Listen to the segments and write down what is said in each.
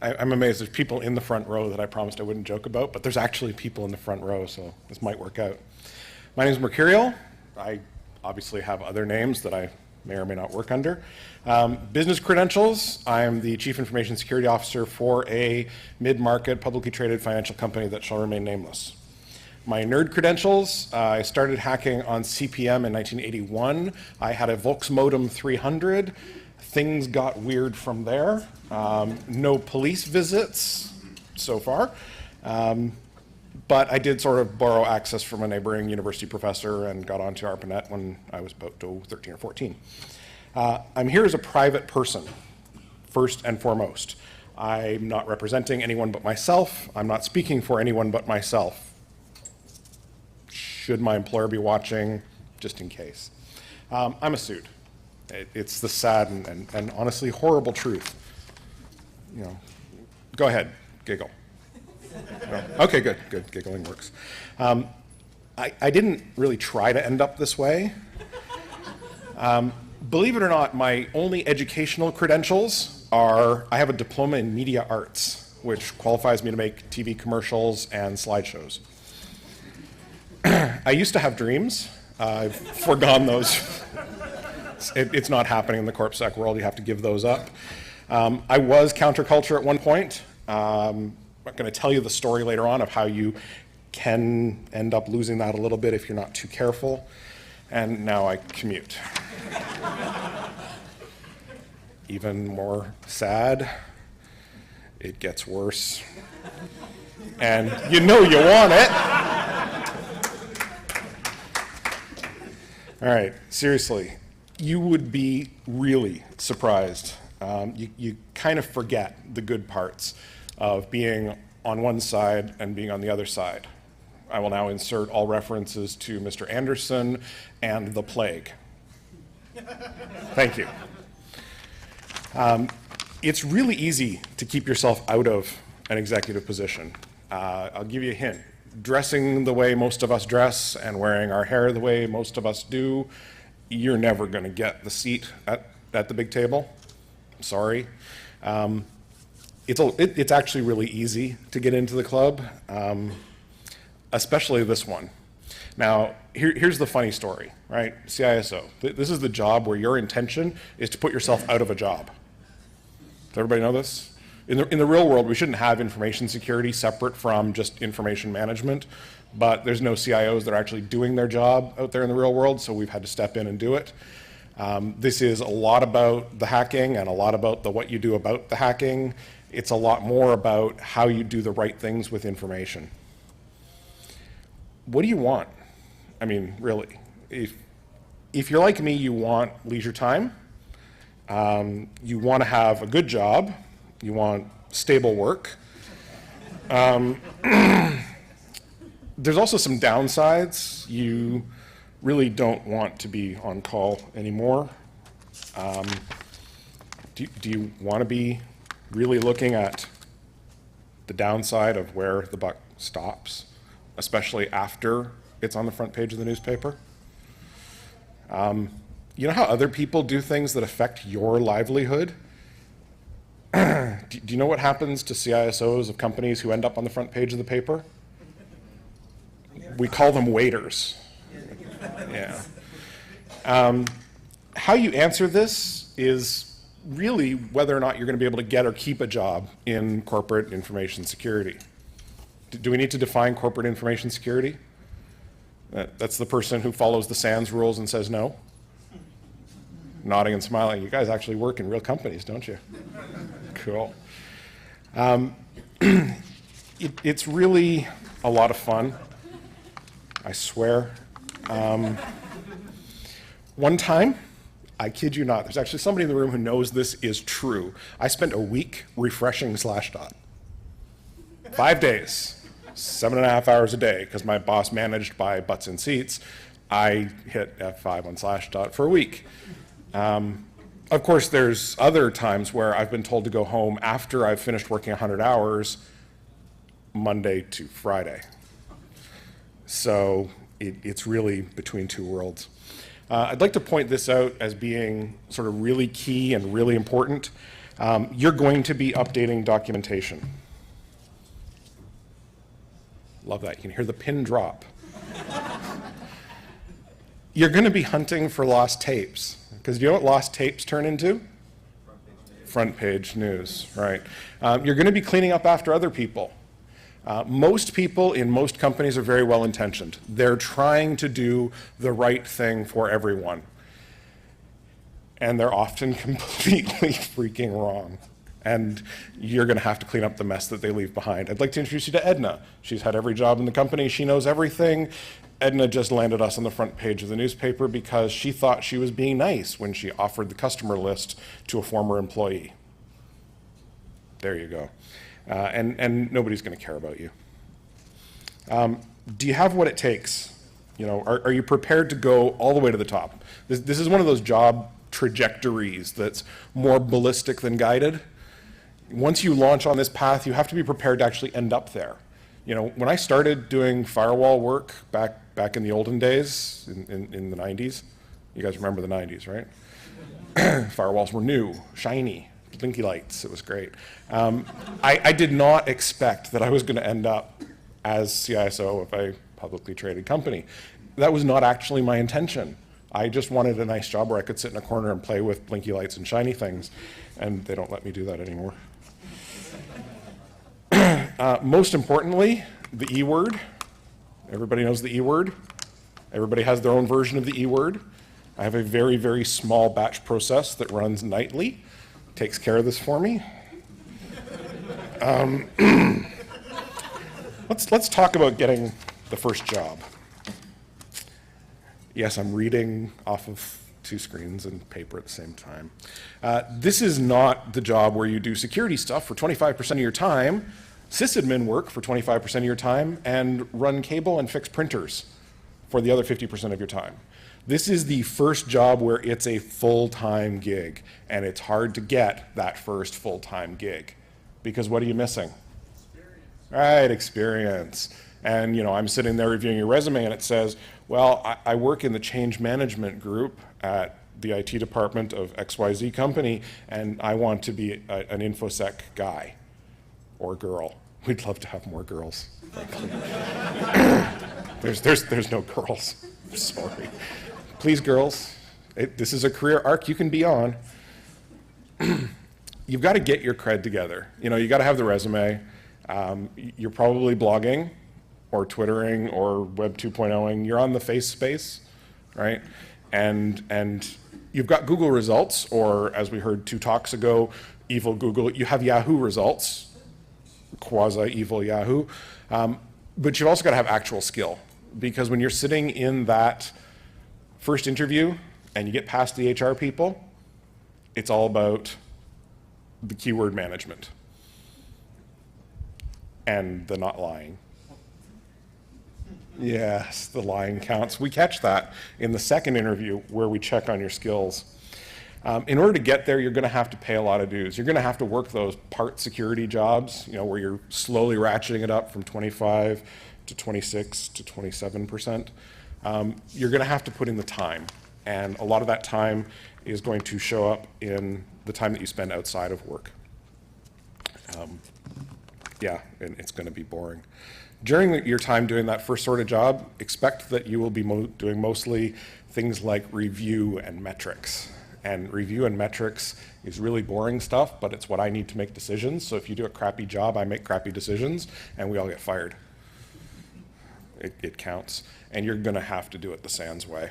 I'm amazed there's people in the front row that I promised I wouldn't joke about, but there's actually people in the front row, so this might work out. My name is Mercurial. I obviously have other names that I may or may not work under. Business credentials, I'm the Chief Information Security Officer for a mid-market publicly traded financial company that shall remain nameless. My nerd credentials, I started hacking on CP/M in 1981. I had a Volksmodem 300. Things got weird from there. No police visits so far. But I did sort of borrow access from a neighboring university professor and got onto ARPANET when I was about 13 or 14. I'm here as a private person, first and foremost. I'm not representing anyone but myself. I'm not speaking for anyone but myself. Should my employer be watching, just in case. I'm a suit. It's the sad and honestly horrible truth. You know, go ahead, giggle. No? Okay, good, giggling works. I didn't really try to end up this way. Believe it or not, my only educational credentials are, I have a diploma in media arts, which qualifies me to make TV commercials and slideshows. I used to have dreams. I've foregone those. It's not happening in the CorpSec world. You have to give those up. I was counterculture at one point. I'm going to tell you the story later on of how you can end up losing that a little bit if you're not too careful. And now I commute. Even more sad, it gets worse. And you know you want it. All right, seriously, you would be really surprised. You kind of forget the good parts of being on one side and being on the other side. I will now insert all references to Mr. Anderson and the plague. Thank you. It's really easy to keep yourself out of an executive position. I'll give you a hint. Dressing the way most of us dress and wearing our hair the way most of us do, you're never going to get the seat at the big table. I'm sorry. It's actually really easy to get into the club, especially this one. Now, here's the funny story, right? CISO. This is the job where your intention is to put yourself out of a job. Does everybody know this? In the real world, we shouldn't have information security separate from just information management, but there's no CIOs that are actually doing their job out there in the real world, so we've had to step in and do it. This is a lot about the hacking and a lot about what you do about the hacking. It's a lot more about how you do the right things with information. What do you want? I mean, really, if you're like me, you want leisure time, you want to have a good job, you want stable work. There's also some downsides. You really don't want to be on call anymore. Do you want to be really looking at the downside of where the buck stops, especially after it's on the front page of the newspaper? You know how other people do things that affect your livelihood? Do you know what happens to CISOs of companies who end up on the front page of the paper? We call them waiters. Yeah. How you answer this is really whether or not you're going to be able to get or keep a job in corporate information security. Do we need to define corporate information security? That's the person who follows the SANS rules and says no? Nodding and smiling. You guys actually work in real companies, don't you? Cool. It's really a lot of fun, I swear. One time, I kid you not, there's actually somebody in the room who knows this is true. I spent a week refreshing Slashdot. 5 days, 7.5 hours a day, because my boss managed by butts and seats. I hit F5 on Slashdot for a week. Of course, there's other times where I've been told to go home after I've finished working 100 hours, Monday to Friday. So it's really between two worlds. I'd like to point this out as being sort of really key and really important. You're going to be updating documentation. Love that. You can hear the pin drop. You're going to be hunting for lost tapes, because you know what lost tapes turn into? Front page news, right. You're going to be cleaning up after other people. Most people in most companies are very well intentioned. They're trying to do the right thing for everyone. And they're often completely freaking wrong. And you're going to have to clean up the mess that they leave behind. I'd like to introduce you to Edna. She's had every job in the company. She knows everything. Edna just landed us on the front page of the newspaper because she thought she was being nice when she offered the customer list to a former employee. There you go. And nobody's going to care about you. Do you have what it takes? You know, are you prepared to go all the way to the top? This is one of those job trajectories that's more ballistic than guided. Once you launch on this path, you have to be prepared to actually end up there. You know, when I started doing firewall work back in the olden days, in the 90s, you guys remember the 90s, right? Firewalls were new, shiny, blinky lights, it was great. I did not expect that I was going to end up as CISO of a publicly traded company. That was not actually my intention. I just wanted a nice job where I could sit in a corner and play with blinky lights and shiny things, and they don't let me do that anymore. Most importantly, the E word. Everybody knows the E word. Everybody has their own version of the E word. I have a very, very small batch process that runs nightly, takes care of this for me. Let's talk about getting the first job. Yes, I'm reading off of two screens and paper at the same time. This is not the job where you do security stuff for 25% of your time, sysadmin work for 25% of your time, and run cable and fix printers for the other 50% of your time. This is the first job where it's a full-time gig, and it's hard to get that first full-time gig. Because what are you missing? Experience. Right, experience. And you know, I'm sitting there reviewing your resume and it says, well, I work in the change management group at the IT department of XYZ company, and I want to be an InfoSec guy or girl. We'd love to have more girls, frankly. There's no girls, sorry. Please, girls, this is a career arc you can be on. You've got to get your cred together. You know, you got to have the resume. You're probably blogging or Twittering or Web 2.0ing. You're on the face space, right? And you've got Google results, or as we heard 2 talks ago, evil Google. You have Yahoo results, quasi-evil Yahoo. But you've also got to have actual skill, because when you're sitting in that first interview and you get past the HR people, it's all about the keyword management and the not lying. Yes, the lying counts. We catch that in the second interview where we check on your skills. In order to get there, you're going to have to pay a lot of dues. You're going to have to work those part security jobs, you know, where you're slowly ratcheting it up from 25 to 26 to 27%. You're going to have to put in the time, and a lot of that time is going to show up in the time that you spend outside of work. Yeah, and it's going to be boring. During your time doing that first sort of job, expect that you will be doing mostly things like review and metrics. And review and metrics is really boring stuff, but it's what I need to make decisions. So if you do a crappy job, I make crappy decisions, and we all get fired. It counts. And you're going to have to do it the SANS way.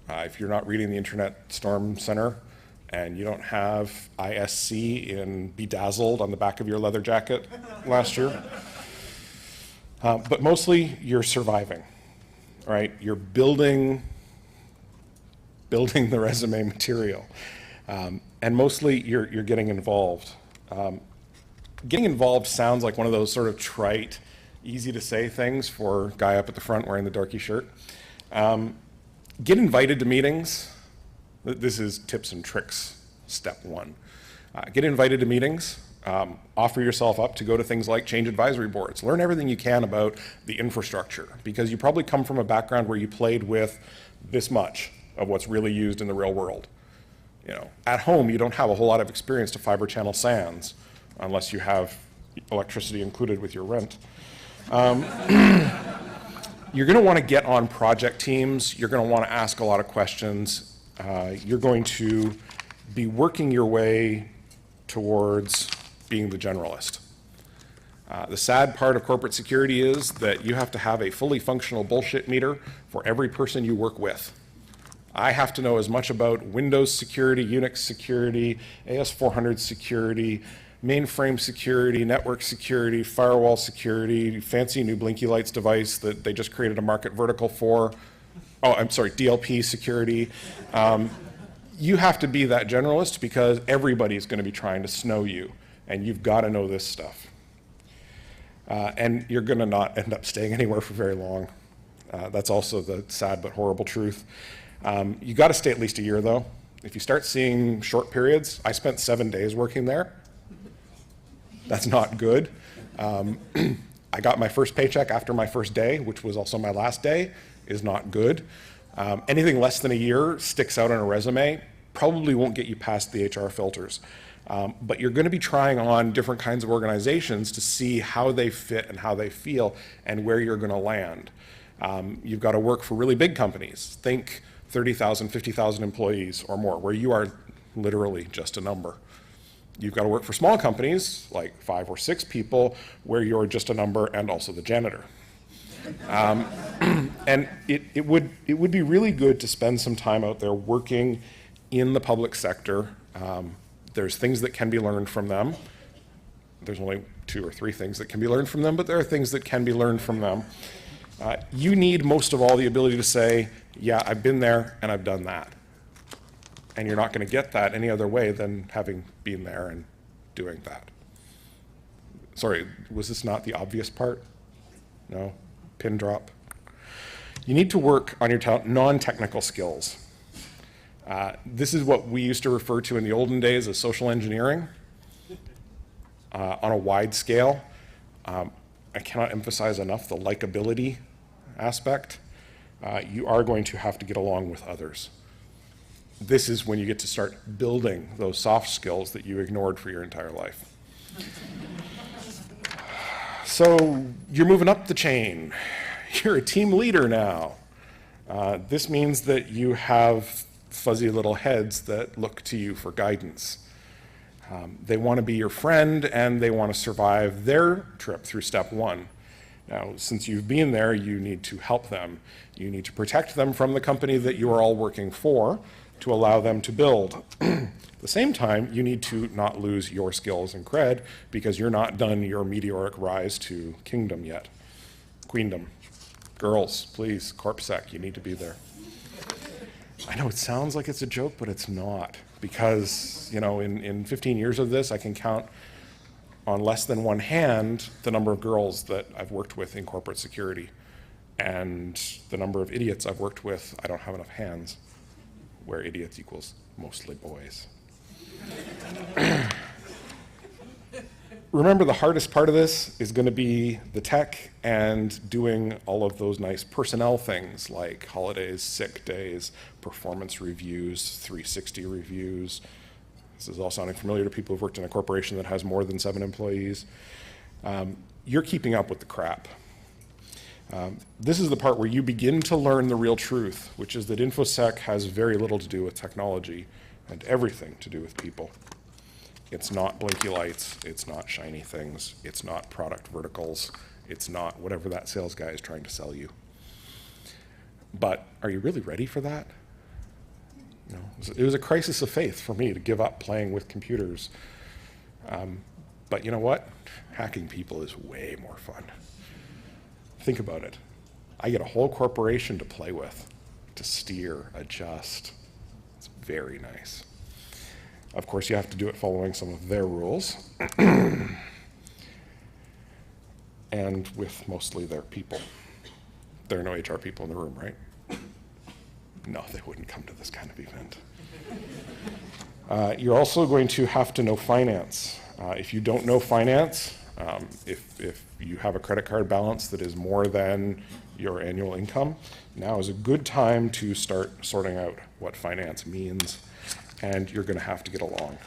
If you're not reading the Internet Storm Center, and you don't have ISC in Bedazzled on the back of your leather jacket last year, but mostly you're surviving, right? You're building the resume material, and mostly you're getting involved. Getting involved sounds like one of those sort of trite, easy to say things for a guy up at the front wearing the darky shirt. Get invited to meetings. This is tips and tricks, step 1. Get invited to meetings. Offer yourself up to go to things like change advisory boards. Learn everything you can about the infrastructure, because you probably come from a background where you played with this much of what's really used in the real world. At home, you don't have a whole lot of experience to fiber channel SANs unless you have electricity included with your rent. You're going to want to get on project teams. You're going to want to ask a lot of questions. You're going to be working your way towards being the generalist. The sad part of corporate security is that you have to have a fully functional bullshit meter for every person you work with. I have to know as much about Windows security, Unix security, AS400 security, mainframe security, network security, firewall security, fancy new blinky lights device that they just created a market vertical for. Oh, I'm sorry, DLP security. You have to be that generalist because everybody's going to be trying to snow you, and you've got to know this stuff. And you're going to not end up staying anywhere for very long. That's also the sad but horrible truth. You got to stay at least a year, though. If you start seeing short periods, I spent 7 days working there. That's not good. I got my first paycheck after my first day, which was also my last day, is not good. Anything less than a year sticks out on a resume, probably won't get you past the HR filters. But you're going to be trying on different kinds of organizations to see how they fit and how they feel and where you're going to land. You've got to work for really big companies. Think 30,000, 50,000 employees or more, where you are literally just a number. You've got to work for small companies, like 5 or 6 people, where you're just a number and also the janitor. And it would be really good to spend some time out there working in the public sector. There's things that can be learned from them. There's only 2 or 3 things that can be learned from them, but there are things that can be learned from them. You need most of all the ability to say, yeah, I've been there and I've done that. And you're not going to get that any other way than having been there and doing that. Sorry, was this not the obvious part? No? Pin drop? You need to work on your non-technical skills. This is what we used to refer to in the olden days as social engineering on a wide scale. I cannot emphasize enough the likability aspect. You are going to have to get along with others. This is when you get to start building those soft skills that you ignored for your entire life. So you're moving up the chain. You're a team leader now. This means that you have fuzzy little heads that look to you for guidance. They want to be your friend and they want to survive their trip through step 1. Now, since you've been there, you need to help them. You need to protect them from the company that you are all working for to allow them to build. At the same time, you need to not lose your skills and cred because you're not done your meteoric rise to kingdom yet. Queendom. Girls, please, CorpSec, you need to be there. I know it sounds like it's a joke, but it's not. Because, in 15 years of this, I can count on less than one hand the number of girls that I've worked with in corporate security. And the number of idiots I've worked with, I don't have enough hands, where idiots equals mostly boys. Remember, the hardest part of this is going to be the tech and doing all of those nice personnel things like holidays, sick days, performance reviews, 360 reviews. This is all sounding familiar to people who've worked in a corporation that has more than 7 employees. You're keeping up with the crap. This is the part where you begin to learn the real truth, which is that InfoSec has very little to do with technology and everything to do with people. It's not blinky lights, it's not shiny things, it's not product verticals, it's not whatever that sales guy is trying to sell you. But are you really ready for that? It was a crisis of faith for me to give up playing with computers. But you know what? Hacking people is way more fun. Think about it. I get a whole corporation to play with, to steer, adjust. It's very nice. Of course, you have to do it following some of their rules and with mostly their people. There are no HR people in the room, right? No, they wouldn't come to this kind of event. You're also going to have to know finance. If you don't know finance, if you have a credit card balance that is more than your annual income, now is a good time to start sorting out what finance means and you're going to have to get along.